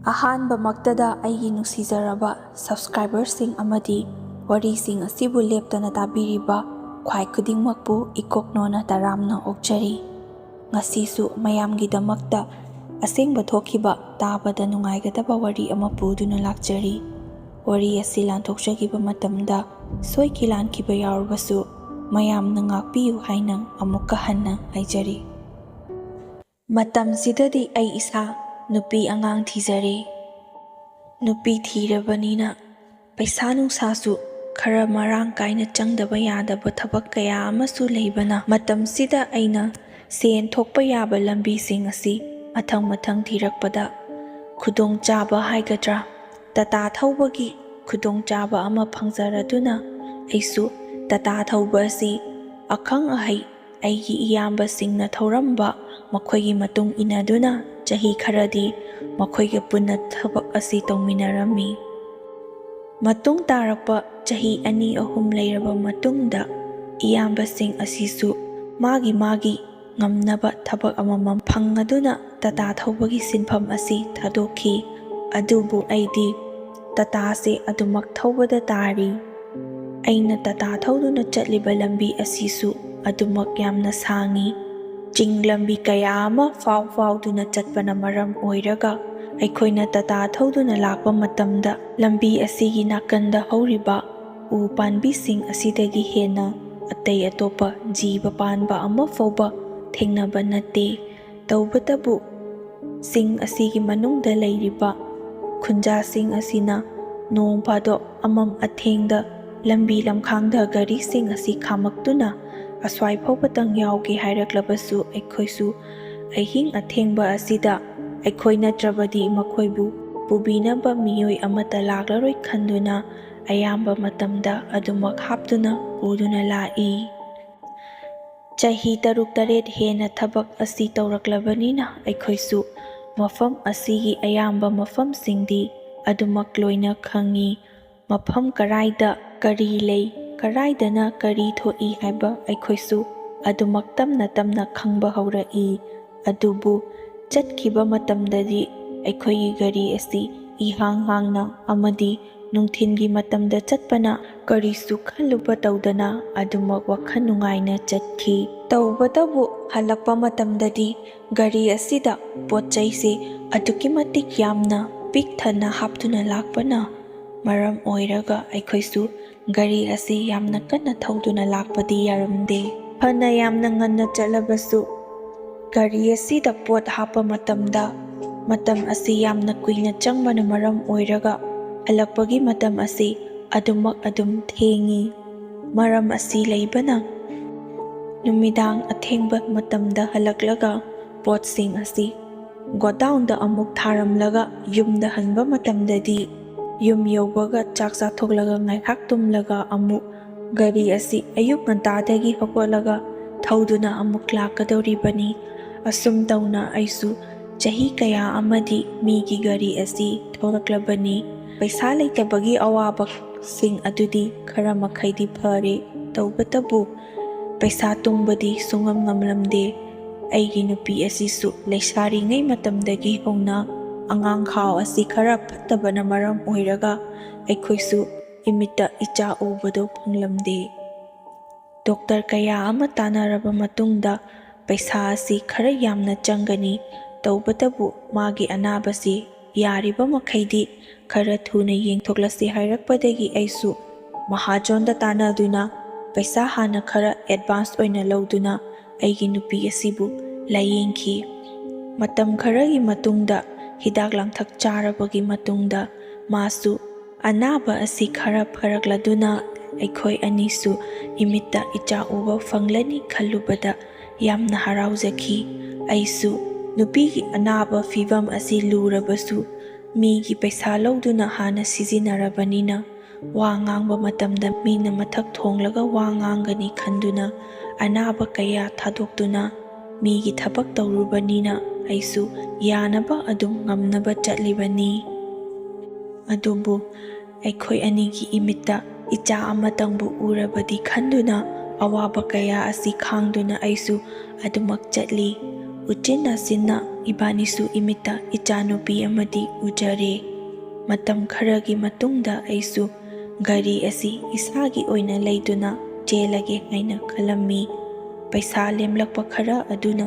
ꯑꯍꯥꯟꯕꯃꯛꯇꯗ ꯑꯩꯒꯤ ꯅꯨꯡꯁꯤꯖꯔꯕ ꯁꯕꯁꯀ꯭ꯔꯥꯏꯕꯔꯁꯤꯡ ꯑꯃꯗꯤ ꯋꯥꯔꯤꯁꯤꯡ ꯑꯁꯤꯕꯨ ꯂꯦꯞꯇꯅ ꯇꯥꯕꯤꯔꯤꯕ ꯈ꯭ꯋꯥꯏ ꯈꯨꯗꯤꯡꯃꯛꯄꯨ ꯏꯀꯣꯛꯅꯣꯅ ꯇꯔꯥꯝꯅ ꯑꯣꯛꯆꯔꯤ꯫ ꯉꯁꯤꯁꯨ ꯃꯌꯥꯝꯒꯤꯗꯃꯛꯇ ꯑꯁꯦꯡꯕ ꯊꯣꯛꯈꯤꯕ ꯇꯥꯕꯗ ꯅꯨꯡꯉꯥꯏꯒꯗꯕ ꯋꯥꯔꯤ ꯑꯃ ꯄꯨꯗꯨꯅ ꯂꯥꯛꯆꯔꯤ꯫ ꯋꯥꯔꯤ ꯑꯁꯤ ꯂꯥꯟꯊꯣꯛꯆꯈꯤꯕ ꯃꯇꯝꯗ ꯁꯣꯏꯈꯤ ꯂꯥꯟꯈꯤꯕ ꯌꯥꯎꯔꯕꯁꯨ ꯃꯌꯥꯝꯅ ꯉꯥꯛꯄꯤꯌꯨ ꯍꯥꯏꯅ ꯑꯃꯨꯛꯀ ꯍꯟꯅ ꯍꯥꯏꯖꯔꯤ꯫ ꯃꯇꯝꯁꯤꯗꯗꯤ ꯑꯩ ꯏꯁꯥ ꯅꯨꯄꯤ ꯑꯉꯥꯡ ꯊꯤꯖꯔꯦ꯫ ꯅꯨꯄꯤ ꯊꯤꯔꯕꯅꯤꯅ ꯄꯩꯁꯥ ꯅꯨꯡꯁꯥꯁꯨ ꯈꯔ ꯃꯔꯥꯡ ꯀꯥꯏꯅ ꯆꯪꯗꯕ ꯌꯥꯗꯕ ꯊꯕꯛ ꯀꯌꯥ ꯑꯃꯁꯨ ꯂꯩꯕꯅ ꯃꯇꯝꯁꯤꯗ ꯑꯩꯅ ꯁꯦꯟ ꯊꯣꯛꯄ ꯌꯥꯕ ꯂꯝꯕꯤꯁꯤꯡ ꯑꯁꯤ ꯃꯊꯪ ꯊꯤꯔꯛꯄꯗ ꯈꯨꯗꯣꯡꯆꯥꯕ ꯍꯥꯏꯒꯗ꯭ꯔꯥ, ꯇꯥꯇꯥ ꯊꯧꯕꯒꯤ ꯈꯨꯗꯣꯡꯆꯥꯕ ꯑꯃ ꯐꯪꯖꯔꯗꯨꯅ ꯑꯩꯁꯨ ꯇꯥꯇꯥ ꯊꯧꯕ ꯑꯁꯤ ꯑꯈꯪ ꯑꯍꯩ ꯑꯩꯒꯤ ꯏꯌꯥꯝꯕꯁꯤꯡꯅ ꯊꯧꯔꯝꯕ ꯃꯈꯣꯏꯒꯤ ꯃꯇꯨꯡ ꯏꯟꯅꯗꯨꯅ ꯆꯍꯤ ꯈꯔꯗꯤ ꯃꯈꯣꯏꯒ ꯄꯨꯟꯅ ꯊꯕꯛ ꯑꯁꯤ ꯇꯧꯃꯤꯟꯅꯔꯝꯃꯤ꯫ ꯃꯇꯨꯡ ꯇꯥꯔꯛꯄ ꯆꯍꯤ 2-3 ꯂꯩꯔꯕ ꯃꯇꯨꯡꯗ ꯏꯌꯥꯝꯕꯁꯤꯡ ꯑꯁꯤꯁꯨ ꯃꯥꯒꯤ ꯉꯝꯅꯕ ꯊꯕꯛ ꯑꯃꯃꯝ ꯐꯪꯉꯗꯨꯅ ꯇꯥꯇꯥ ꯊꯧꯕꯒꯤ ꯁꯤꯟꯐꯝ ꯑꯁꯤ ꯊꯥꯗꯣꯛꯈꯤ꯫ ꯑꯗꯨꯕꯨ ꯑꯩꯗꯤ ꯇꯥꯇꯥꯁꯦ ꯑꯗꯨꯃꯛ ꯊꯧꯕꯗ ꯇꯥꯔꯤ꯫ ꯑꯩꯅ ꯇꯥꯇꯥ ꯊꯧꯗꯨꯅ ꯆꯠꯂꯤꯕ ꯂꯝꯕꯤ ꯑꯁꯤꯁꯨ ꯑꯗꯨꯃꯛ ꯌꯥꯝꯅ ꯁꯥꯡꯉꯤ꯫ ꯆꯤꯡ ꯂꯝꯕꯤ ꯀꯌꯥ ꯑꯃ ꯐꯥꯎꯗꯨꯅ ꯆꯠꯄꯅ ꯃꯔꯝ ꯑꯣꯏꯔꯒ ꯑꯩꯈꯣꯏꯅ ꯇꯥꯇꯥ ꯊꯧꯗꯨꯅ ꯂꯥꯛꯄ ꯃꯇꯝꯗ ꯂꯝꯕꯤ ꯑꯁꯤꯒꯤ ꯅꯥꯀꯟꯗ ꯍꯧꯔꯤꯕ ꯎ ꯄꯥꯟꯕꯤꯁꯤꯡ ꯑꯁꯤꯗꯒꯤ ꯍꯦꯟꯅ ꯑꯇꯩ ꯑꯇꯣꯞꯄ ꯖꯤꯕ ꯄꯥꯟꯕ ꯑꯃ ꯐꯥꯎꯕ ꯊꯦꯡꯅꯕ ꯅꯠꯇꯦ꯫ ꯇꯧꯕꯇꯕꯨ ꯆꯤꯡ ꯑꯁꯤꯒꯤ ꯃꯅꯨꯡꯗ ꯂꯩꯔꯤꯕ ꯈꯨꯟꯖꯥꯁꯤꯡ ꯑꯁꯤꯅ ꯅꯣꯡ ꯐꯥꯗꯣꯛ ꯑꯃꯝ ꯑꯊꯦꯡꯗ ꯂꯝꯕꯤ ꯂꯝꯈꯥꯡꯗ ꯒꯥꯔꯤꯁꯤꯡ ꯑꯁꯤ ꯈꯥꯝꯃꯛꯇꯨꯅ ꯑꯁ꯭ꯋꯥꯏ ꯐꯥꯎꯕꯇꯪ ꯌꯥꯎꯒꯦ ꯍꯥꯏꯔꯛꯂꯕꯁꯨ ꯑꯩꯈꯣꯏꯁꯨ ꯑꯍꯤꯡ ꯑꯊꯦꯡꯕ ꯑꯁꯤꯗ ꯑꯩꯈꯣꯏ ꯅꯠꯇ꯭ꯔꯕꯗꯤ ꯃꯈꯣꯏꯕꯨ ꯄꯨꯕꯤꯅꯕ ꯃꯤꯑꯣꯏ ꯑꯃꯠꯇ ꯂꯥꯛꯂꯔꯣꯏ ꯈꯟꯗꯨꯅ ꯑꯌꯥꯝꯕ ꯃꯇꯝꯗ ꯑꯗꯨꯃꯛ ꯍꯥꯞꯇꯨꯅ ꯄꯨꯗꯨꯅ ꯂꯥꯛꯏ꯫ ꯆꯍꯤ 7-8 ꯍꯦꯟꯅ ꯊꯕꯛ ꯑꯁꯤ ꯇꯧꯔꯛꯂꯕꯅꯤꯅ ꯑꯩꯈꯣꯏꯁꯨ ꯃꯐꯝ ꯑꯁꯤꯒꯤ ꯑꯌꯥꯝꯕ ꯃꯐꯝꯁꯤꯡꯗꯤ ꯑꯗꯨꯃꯛ ꯂꯣꯏꯅ ꯈꯪꯉꯤ꯫ ꯃꯐꯝ ꯀꯔꯥꯏꯗ ꯀꯔꯤ ꯂꯩ, ꯀꯔꯥꯏꯗꯅ ꯀꯔꯤ ꯊꯣꯛꯏ ꯍꯥꯏꯕ ꯑꯩꯈꯣꯏꯁꯨ ꯑꯗꯨꯃꯛ ꯇꯞꯅ ꯈꯪꯕ ꯍꯧꯔꯛꯏ꯫ ꯑꯗꯨꯕꯨ ꯆꯠꯈꯤꯕ ꯃꯇꯝꯗꯗꯤ ꯑꯩꯈꯣꯏꯒꯤ ꯒꯥꯔꯤ ꯑꯁꯤ ꯏꯍꯥꯡ ꯍꯥꯡꯅ ꯑꯃꯗꯤ ꯅꯨꯡꯊꯤꯜꯒꯤ ꯃꯇꯝꯗ ꯆꯠꯄꯅ ꯀꯔꯤꯁꯨ ꯈꯜꯂꯨꯕ ꯇꯧꯗꯅ ꯑꯗꯨꯃꯛ ꯋꯥꯈꯜ ꯅꯨꯡꯉꯥꯏꯅ ꯆꯠꯈꯤ꯫ ꯇꯧꯕꯇꯕꯨ ꯍꯜꯂꯛꯄ ꯃꯇꯝꯗꯗꯤ ꯒꯥꯔꯤ ꯑꯁꯤꯗ ꯄꯣꯠꯆꯩꯁꯦ ꯑꯗꯨꯛꯀꯤ ꯃꯇꯤꯛ ꯌꯥꯝꯅ ꯄꯤꯛ ꯊꯟꯅ ꯍꯥꯞꯇꯨꯅ ꯂꯥꯛꯄꯅ ꯃꯔꯝ ꯑꯣꯏꯔꯒ ꯑꯩꯈꯣꯏꯁꯨ ꯒꯥꯔꯤ ꯑꯁꯤ ꯌꯥꯝꯅ ꯀꯟꯅ ꯊꯧꯗꯨꯅ ꯂꯥꯛꯄꯗꯤ ꯌꯥꯔꯝꯗꯦ꯫ ꯐꯅ ꯌꯥꯝꯅ ꯉꯟꯅ ꯆꯠꯂꯕꯁꯨ ꯒꯥꯔꯤ ꯑꯁꯤꯗ ꯄꯣꯠ ꯍꯥꯞꯄ ꯃꯇꯝꯗ ꯃꯇꯝ ꯑꯁꯤ ꯌꯥꯝꯅ ꯀꯨꯏꯅ ꯆꯪꯕꯅ ꯃꯔꯝ ꯑꯣꯏꯔꯒ ꯍꯜꯂꯛꯄꯒꯤ ꯃꯇꯝ ꯑꯁꯤ ꯑꯗꯨꯝ ꯊꯦꯡꯉꯤ꯫ ꯃꯔꯝ ꯑꯁꯤ ꯂꯩꯕꯅ ꯅꯨꯃꯤꯗꯥꯡ ꯑꯊꯦꯡꯕ ꯃꯇꯝꯗ ꯍꯜꯂꯛꯂꯒ ꯄꯣꯠꯁꯤꯡ ꯑꯁꯤ ꯒꯣꯗꯥꯎꯟꯗ ꯑꯃꯨꯛ ꯊꯥꯔꯝꯂꯒ ꯌꯨꯝꯗ ꯍꯟꯕ ꯃꯇꯝꯗꯗꯤ ꯌꯨꯝ ꯌꯧꯕꯒ ꯆꯥꯛ ꯆꯥꯊꯣꯛꯂꯒ ꯉꯥꯏꯍꯥꯛ ꯇꯨꯝꯂꯒ ꯑꯃꯨꯛ ꯒꯥꯔꯤ ꯑꯁꯤ ꯑꯌꯨꯛ ꯉꯟꯇꯥꯗꯒꯤ ꯍꯧꯒꯠꯂꯒ ꯊꯧꯗꯨꯅ ꯑꯃꯨꯛ ꯂꯥꯛꯀꯗꯧꯔꯤꯕꯅꯤ꯫ ꯑꯁꯨꯝ ꯇꯧꯅ ꯑꯩꯁꯨ ꯆꯍꯤ ꯀꯌꯥ ꯑꯃꯗꯤ ꯃꯤꯒꯤ ꯒꯥꯔꯤ ꯑꯁꯤ ꯊꯧꯔꯛꯂꯕꯅꯤ꯫ ꯄꯩꯁా ꯂꯩꯇꯕꯒꯤ ꯑꯋꯥꯕꯁꯤꯡ ꯑꯗꯨꯗꯤ ꯈꯔ ꯃꯈꯩꯗꯤ ꯐꯔꯦ꯫ ꯇꯧꯕꯇꯕꯨ ꯄꯩꯁా ꯇꯨꯡꯕꯗꯤ ꯁꯨꯡꯉꯝ ꯉꯝꯂꯝꯗꯦ꯫ ꯑꯩꯒꯤ ꯅꯨꯄꯤ ꯑꯁꯤꯁꯨ ꯂꯩꯁꯥꯔꯤꯉꯩ ꯃꯇꯝꯗꯒꯤ ꯍꯧꯅ ꯑꯉꯥꯡꯈꯥꯎ ꯑꯁꯤ ꯈꯔ ꯐꯠꯇꯕꯅ ꯃꯔꯝ ꯑꯣꯏꯔꯒ ꯑꯩꯈꯣꯏꯁꯨ ꯏꯃꯤꯠꯇ ꯏꯆꯥ ꯎꯕꯗꯣ ꯐꯪꯂꯝꯗꯦ꯫ ꯗꯣꯛꯇꯔ ꯀꯌꯥ ꯑꯃ ꯇꯥꯟꯅꯔꯕ ꯃꯇꯨꯡꯗ ꯄꯩꯁꯥ ꯑꯁꯤ ꯈꯔ ꯌꯥꯝꯅ ꯆꯪꯒꯅꯤ꯫ ꯇꯧꯕꯇꯕꯨ ꯃꯥꯒꯤ ꯑꯅꯥꯕꯁꯤ ꯌꯥꯔꯤꯕ ꯃꯈꯩꯗꯤ ꯈꯔ ꯊꯨꯅ ꯌꯦꯡꯊꯣꯛꯂꯁꯤ ꯍꯥꯏꯔꯛꯄꯗꯒꯤ ꯑꯩꯁꯨ ꯃꯍꯥꯖꯣꯟꯗ ꯇꯥꯟꯅꯗꯨꯅ ꯄꯩꯁా ꯍꯥꯟꯅ ꯈꯔ ꯑꯦꯗꯚꯥꯟꯁ ꯑꯣꯏꯅ ꯂꯧꯗꯨꯅ ꯑꯩꯒꯤ ꯅꯨꯄꯤ ꯑꯁꯤꯕꯨ ꯂꯥꯌꯦꯡꯈꯤ꯫ ꯃꯇꯝ ꯈꯔꯒꯤ ꯃꯇꯨꯡꯗ ꯍꯤꯗꯥꯛ ꯂꯥꯡꯊꯛ ꯆꯥꯔꯕꯒꯤ ꯃꯇꯨꯡꯗ ꯃꯥꯁꯨ ꯑꯅꯥꯕ ꯑꯁꯤꯈꯔ ꯐꯔꯛꯂꯗꯨꯅ ꯑꯩꯈꯣꯏ ꯑꯅꯤꯁꯨ ꯏꯃꯤꯠꯇ ꯏꯆꯥ ꯎꯕ ꯐꯪꯂꯅꯤ ꯈꯜꯂꯨꯕꯗ ꯌꯥꯝꯅ ꯍꯔꯥꯎꯖꯈꯤ꯫ ꯑꯩꯁꯨ ꯅꯨꯄꯤꯒꯤ ꯑꯅꯥꯕ ꯐꯤꯚꯝ ꯑꯁꯤ ꯂꯨꯔꯕꯁꯨ ꯃꯤꯒꯤ ꯄꯩꯁా ꯂꯧꯗꯨꯅ ꯍꯥꯟꯅ ꯁꯤꯖꯤꯟꯅꯔꯕꯅꯤꯅ ꯋꯥ ꯉꯥꯡꯕ ꯃꯇꯝꯗ ꯃꯤꯅ ꯃꯊꯛ ꯊꯣꯡꯂꯒ ꯋꯥ ꯉꯥꯡꯒꯅꯤ ꯈꯟꯗꯨꯅ ꯑꯅꯥꯕ ꯀꯌꯥ ꯊꯥꯗꯣꯛꯇꯨꯅ ꯃꯤꯒꯤ ꯊꯕꯛ ꯇꯧꯔꯨꯕꯅꯤꯅ ꯑꯩꯁꯨ ꯌꯥꯅꯕ ꯑꯗꯨꯝ ꯉꯝꯅꯕ ꯆꯠꯂꯤꯕꯅꯤ꯫ ꯑꯗꯨꯕꯨ ꯑꯩꯈꯣꯏ ꯑꯅꯤꯒꯤ ꯏꯃꯤꯠꯇ ꯏꯆꯥ ꯑꯃꯇꯪꯕꯨ ꯎꯔꯕꯗꯤ ꯈꯟꯗꯨꯅ ꯑꯋꯥꯕ ꯀꯌా ꯑꯁꯤ ꯈꯥꯡꯗꯨꯅ ꯑꯩꯁꯨ ꯑꯗꯨꯃꯛ ꯆꯠꯂꯤ꯫ ꯎꯆꯤꯟ ꯅꯥꯆꯤꯟꯅ ꯏꯕꯥꯅꯤꯁꯨ ꯏꯃꯤꯠꯇ ꯏꯆꯥꯅꯨꯄꯤ ꯑꯃꯗꯤ ꯎꯖꯔꯦ꯫ ꯃꯇꯝ ꯈꯔꯒꯤ ꯃꯇꯨꯡꯗ ꯑꯩꯁꯨ ꯘꯔꯤ ꯑꯁꯤ ꯏꯁꯥꯒꯤ ꯑꯣꯏꯅ ꯂꯩꯗꯨꯅ ꯆꯦꯜꯂꯒꯦ ꯍꯥꯏꯅ ꯈꯜꯂꯝꯃꯤ꯫ ꯄꯩꯁꯥ ꯂꯦꯝꯂꯛꯄ ꯈꯔ ꯑꯗꯨꯅ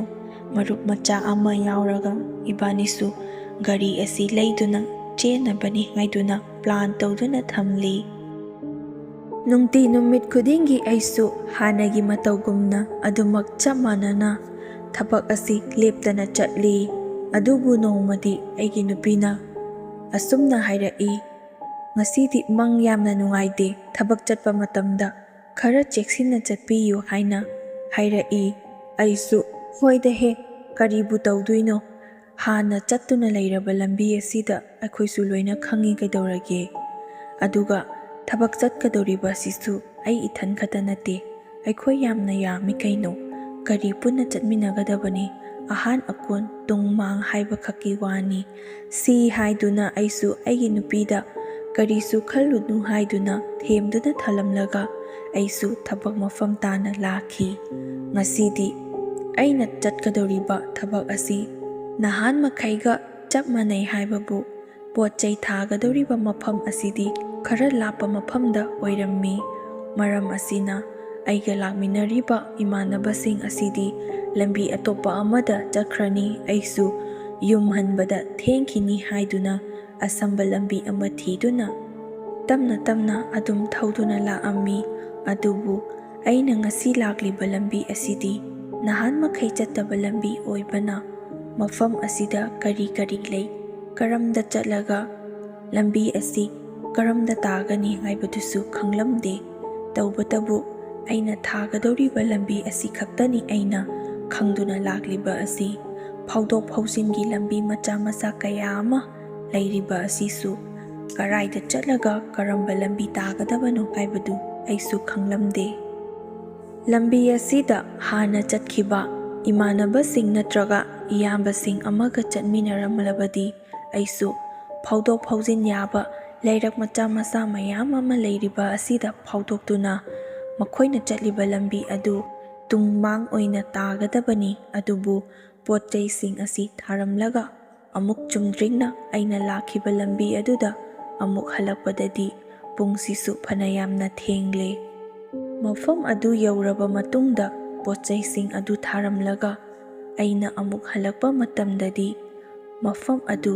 ꯃꯔꯨꯞ ꯃꯆꯥ ꯑꯃ ꯌꯥꯎꯔꯒ ꯏꯕꯥꯅꯤꯁꯨ ꯘꯔꯤ ꯑꯁꯤ ꯂꯩꯗꯨꯅ ꯆꯦꯟꯅꯕꯅꯤ ꯍꯥꯏꯗꯨꯅ ꯄ꯭ꯂꯥꯟ ꯇꯧꯗꯨꯅ ꯊꯝꯂꯤ꯫ ꯅꯨꯡꯇꯤ ꯅꯨꯃꯤꯠ ꯈꯨꯗꯤꯡꯒꯤ ꯑꯩꯁꯨ ꯍꯥꯟꯅꯒꯤ ꯃꯇꯧꯒꯨꯝꯅ ꯑꯗꯨꯃꯛ ꯆꯞ ꯃꯥꯟꯅꯅ ꯊꯕꯛ ꯑꯁꯤ ꯂꯦꯞꯇꯅ ꯆꯠꯂꯤ꯫ ꯑꯗꯨꯕꯨ ꯅꯣꯡꯃꯗꯤ ꯑꯩꯒꯤ ꯅꯨꯄꯤꯅ ꯑꯁꯨꯝꯅ ꯍꯥꯏꯔꯛꯏ, "ꯉꯁꯤꯗꯤ ꯃꯪ ꯌꯥꯝꯅ ꯅꯨꯡꯉꯥꯏꯇꯦ, ꯊꯕꯛ ꯆꯠꯄ ꯃꯇꯝꯗ ꯈꯔ ꯆꯦꯛꯁꯤꯟꯅ ꯆꯠꯄꯤꯌꯨ" ꯍꯥꯏꯅ ꯍꯥꯏꯔꯛꯏ꯫ ꯑꯩꯁꯨ "ꯍꯣꯏꯗꯍꯦ, ꯀꯔꯤꯕꯨ ꯇꯧꯗꯣꯏꯅꯣ? ꯍꯥꯟꯅ ꯆꯠꯇꯨꯅ ꯂꯩꯔꯕ ꯂꯝꯕꯤ ꯑꯁꯤꯗ ꯑꯩꯈꯣꯏꯁꯨ ꯂꯣꯏꯅ ꯈꯪꯉꯤ ꯀꯩꯗꯧꯔꯒꯦ? ꯑꯗꯨꯒ ꯊꯕꯛ ꯆꯠꯀꯗꯧꯔꯤꯕ ꯑꯁꯤꯁꯨ ꯑꯩ ꯏꯊꯟ ꯈꯛꯇ ꯅꯠꯇꯦ, ꯑꯩꯈꯣꯏ ꯌꯥꯝꯅ ꯌꯥꯝꯃꯤ ꯀꯩꯅꯣ, ꯀꯔꯤ ꯄꯨꯟꯅ ꯆꯠꯃꯤꯟꯅꯒꯗꯕꯅꯤ, ꯑꯍꯥꯟ ꯑꯀꯣꯟ ꯇꯨꯡ ꯃꯥꯡ ꯍꯥꯏꯕꯈꯛꯀꯤ ꯋꯥꯅꯤ" ꯁꯤ ꯍꯥꯏꯗꯨꯅ ꯑꯩꯁꯨ ꯑꯩꯒꯤ ꯅꯨꯄꯤꯗ ꯀꯔꯤꯁꯨ ꯈꯜꯂꯨꯅꯨ ꯍꯥꯏꯗꯨꯅ ꯊꯦꯝꯗꯨꯅ ꯊꯅꯝꯂꯒ ꯑꯩꯁꯨ ꯊꯕꯛ ꯃꯐꯝ ꯇꯥꯅ ꯂꯥꯛꯈꯤ꯫ ꯉꯁꯤꯗꯤ ꯑꯩꯅ ꯆꯠꯀꯗꯧꯔꯤꯕ ꯊꯕꯛ ꯑꯁꯤ ꯅꯍꯥꯟꯃꯈꯩꯒ ꯆꯞ ꯃꯥꯟꯅꯩ ꯍꯥꯏꯕꯕꯨ ꯄꯣꯠ ꯆꯩ ꯊꯥꯒꯗꯧꯔꯤꯕ ꯃꯐꯝ ꯑꯁꯤꯗꯤ ꯈꯔ ꯂꯥꯞꯄ ꯃꯐꯝꯗ ꯑꯣꯏꯔꯝꯃꯤ꯫ ꯃꯔꯝ ꯑꯁꯤꯅ ꯑꯩꯒ ꯂꯥꯛꯃꯤꯟꯅꯔꯤꯕ ꯏꯃꯥꯟꯅꯕꯁꯤꯡ ꯑꯁꯤꯗꯤ ꯂꯝꯕꯤ ꯑꯇꯣꯞꯄ ꯑꯃꯗ ꯆꯠꯈ꯭ꯔꯅꯤ, ꯑꯩꯁꯨ ꯌꯨꯝ ꯍꯟꯕꯗ ꯊꯦꯡꯈꯤꯅꯤ ꯍꯥꯏꯗꯨꯅ ꯑꯁꯝꯕ ꯂꯝꯕꯤ ꯑꯃ ꯊꯤꯗꯨꯅ ꯇꯞꯅ ꯇꯞꯅ ꯑꯗꯨꯝ ꯊꯧꯗꯨꯅ ꯂꯥꯛꯑꯝꯃꯤ꯫ ꯑꯗꯨꯕꯨ ꯑꯩꯅ ꯉꯁꯤ ꯂꯥꯛꯂꯤꯕ ꯂꯝꯕꯤ ꯑꯁꯤꯗꯤ ꯅꯍꯥꯟꯃꯈꯩ ꯆꯠꯇꯕ ꯂꯝꯕꯤ ꯑꯣꯏꯕꯅ ꯃꯐꯝ ꯑꯁꯤꯗ ꯀꯔꯤ ꯀꯔꯤ ꯂꯩ, ꯀꯔꯝꯗ ꯆꯠꯂꯒ ꯂꯝꯕꯤ ꯑꯁꯤ ꯀꯔꯝꯗ ꯇꯥꯒꯅꯤ ꯍꯥꯏꯕꯗꯨꯁꯨ ꯈꯪꯂꯝꯗꯦ꯫ ꯇꯧꯕꯇꯕꯨ ꯑꯩꯅ ꯊꯥꯒꯗꯧꯔꯤꯕ ꯂꯝꯕꯤ ꯑꯁꯤ ꯈꯛꯇꯅꯤ ꯑꯩꯅ ꯈꯪꯗꯨꯅ ꯂꯥꯛꯂꯤꯕ ꯑꯁꯤ꯫ ꯐꯥꯎꯗꯣꯛ ꯐꯥꯎꯖꯤꯟꯒꯤ ꯂꯝꯕꯤ ꯃꯆꯥ ꯃꯆꯥ ꯀꯌꯥ ꯑꯃ ꯂꯩꯔꯤꯕ ꯑꯁꯤꯁꯨ ꯀꯔꯥꯏꯗ ꯆꯠꯂꯒ ꯀꯔꯝꯕ ꯂꯝꯕꯤ ꯇꯥꯒꯗꯕꯅꯣ ꯍꯥꯏꯕꯗꯨ ꯑꯩꯁꯨ ꯈꯪꯂꯝꯗꯦ꯫ ꯂꯝꯕꯤ ꯑꯁꯤꯗ ꯍꯥꯟꯅ ꯆꯠꯈꯤꯕ ꯏꯃꯥꯟꯅꯕꯁꯤꯡ ꯅꯠꯇ꯭ꯔꯒ ꯏꯌꯥꯝꯕꯁꯤꯡ ꯑꯃꯒ ꯆꯠꯃꯤꯟꯅꯔꯝꯂꯕꯗꯤ ꯑꯩꯁꯨ ꯐꯥꯎꯗꯣꯛ ꯐꯥꯎꯖꯤꯟ ꯌꯥꯕ ꯂꯩꯔꯛ ꯃꯆꯥ ꯃꯆꯥ ꯃꯌꯥꯝ ꯑꯃ ꯂꯩꯔꯤꯕ ꯑꯁꯤꯗ ꯐꯥꯎꯗꯣꯛꯇꯨꯅ ꯃꯈꯣꯏꯅ ꯆꯠꯂꯤꯕ ꯂꯝꯕꯤ ꯑꯗꯨ ꯇꯨꯡ ꯃꯥꯡ ꯑꯣꯏꯅ ꯇꯥꯒꯗꯕꯅꯤ꯫ ꯑꯗꯨꯕꯨ ꯄꯣꯠ ꯆꯩꯁꯤꯡ ꯑꯁꯤ ꯊꯥꯔꯝꯂꯒ ꯑꯃꯨꯛ ꯆꯨꯝꯗ꯭ꯔꯤꯡꯅ ꯑꯩꯅ ꯂꯥꯛꯈꯤꯕ ꯂꯝꯕꯤ ꯑꯗꯨꯗ ꯑꯃꯨꯛ ꯍꯜꯂꯛꯄꯗꯗꯤ ꯄꯨꯡꯁꯤꯁꯨ ꯐꯅꯌꯥꯝꯅ ꯊꯦꯡꯂꯦ꯫ ꯃꯐꯝ ꯑꯗꯨ ꯌꯧꯔꯕ ꯃꯇꯨꯡꯗ ꯄꯣꯠ ꯆꯩꯁꯤꯡ ꯑꯗꯨ ꯊꯥꯔꯝꯂꯒ ꯑꯩꯅ ꯑꯃꯨꯛ ꯍꯜꯂꯛꯄ ꯃꯇꯝꯗꯗꯤ ꯃꯐꯝ ꯑꯗꯨ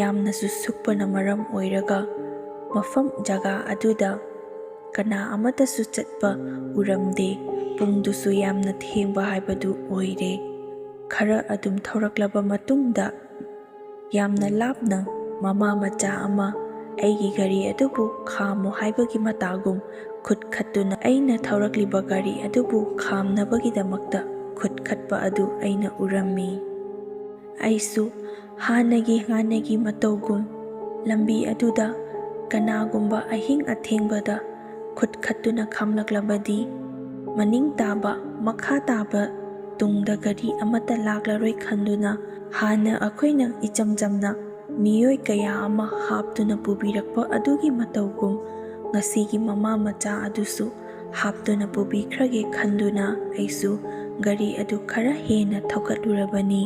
ꯌꯥꯝꯅꯁꯨ ꯁꯨꯛꯄꯅ ꯃꯔꯝ ꯑꯣꯏꯔꯒ ꯃꯐꯝ ꯖꯒꯥ ꯑꯗꯨꯗ ꯀꯅꯥ ꯑꯃꯠꯇꯁꯨ ꯆꯠꯄ ꯎꯔꯝꯗꯦ꯫ ꯄꯨꯡꯗꯨꯁꯨ ꯌꯥꯝꯅ ꯊꯦꯡꯕ ꯍꯥꯏꯕꯗꯨ ꯑꯣꯏꯔꯦ꯫ ꯈꯔ ꯑꯗꯨꯝ ꯊꯧꯔꯛꯂꯕ ꯃꯇꯨꯡꯗ ꯌꯥꯝꯅ ꯂꯥꯞꯅ ꯃꯃꯥ-ꯃꯆꯥ ꯑꯃ ꯑꯩꯒꯤ ꯒꯥꯔꯤ ꯑꯗꯨꯕꯨ ꯈꯥꯝꯃꯨ ꯍꯥꯏꯕꯒꯤ ꯃꯇꯥꯒꯨꯝ ꯈꯨꯠ ꯈꯠꯇꯨꯅ ꯑꯩꯅ ꯊꯧꯔꯛꯂꯤꯕ ꯒꯥꯔꯤ ꯑꯗꯨꯕꯨ ꯈꯥꯝꯅꯕꯒꯤꯗꯃꯛꯇ ꯈꯨꯠ ꯈꯠꯄ ꯑꯗꯨ ꯑꯩꯅ ꯎꯔꯝꯃꯤ꯫ ꯑꯩꯁꯨ ꯍꯥꯟꯅꯒꯤ ꯃꯇꯧꯒꯨꯝ ꯂꯝꯕꯤ ꯑꯗꯨꯗ ꯀꯅꯥꯒꯨꯝꯕ ꯑꯍꯤꯡ ꯑꯊꯦꯡꯕꯗ ꯈꯨꯠ ꯈꯠꯇꯨꯅ ꯈꯥꯝꯂꯛꯂꯕꯗꯤ ꯃꯅꯤꯡ ꯇꯥꯕ ꯃꯈꯥ ꯇꯥꯕ ꯇꯨꯡꯗ ꯒꯥꯔꯤ ꯑꯃꯠꯇ ꯂꯥꯛꯂꯔꯣꯏ ꯈꯟꯗꯨꯅ ꯍꯥꯟꯅ ꯑꯩꯈꯣꯏꯅ ꯏꯆꯝ ꯆꯝꯅ ꯃꯤꯑꯣꯏꯀꯌꯥ ꯑꯃ ꯍꯥꯞꯇꯨꯅ ꯄꯨꯕꯤꯔꯛꯄ ꯑꯗꯨꯒꯤ ꯃꯇꯧꯒꯨꯝ ꯉꯁꯤꯒꯤ ꯃꯃꯥ-ꯃꯆꯥ ꯑꯗꯨꯁꯨ ꯍꯥꯞꯇꯨꯅ ꯄꯨꯕꯤꯈ꯭ꯔꯒꯦ ꯈꯟꯗꯨꯅ ꯑꯩꯁꯨ ꯒꯥꯔꯤ ꯑꯗꯨ ꯈꯔ ꯍꯦꯟꯅ ꯊꯧꯒꯠꯂꯨꯔꯕꯅꯤ꯫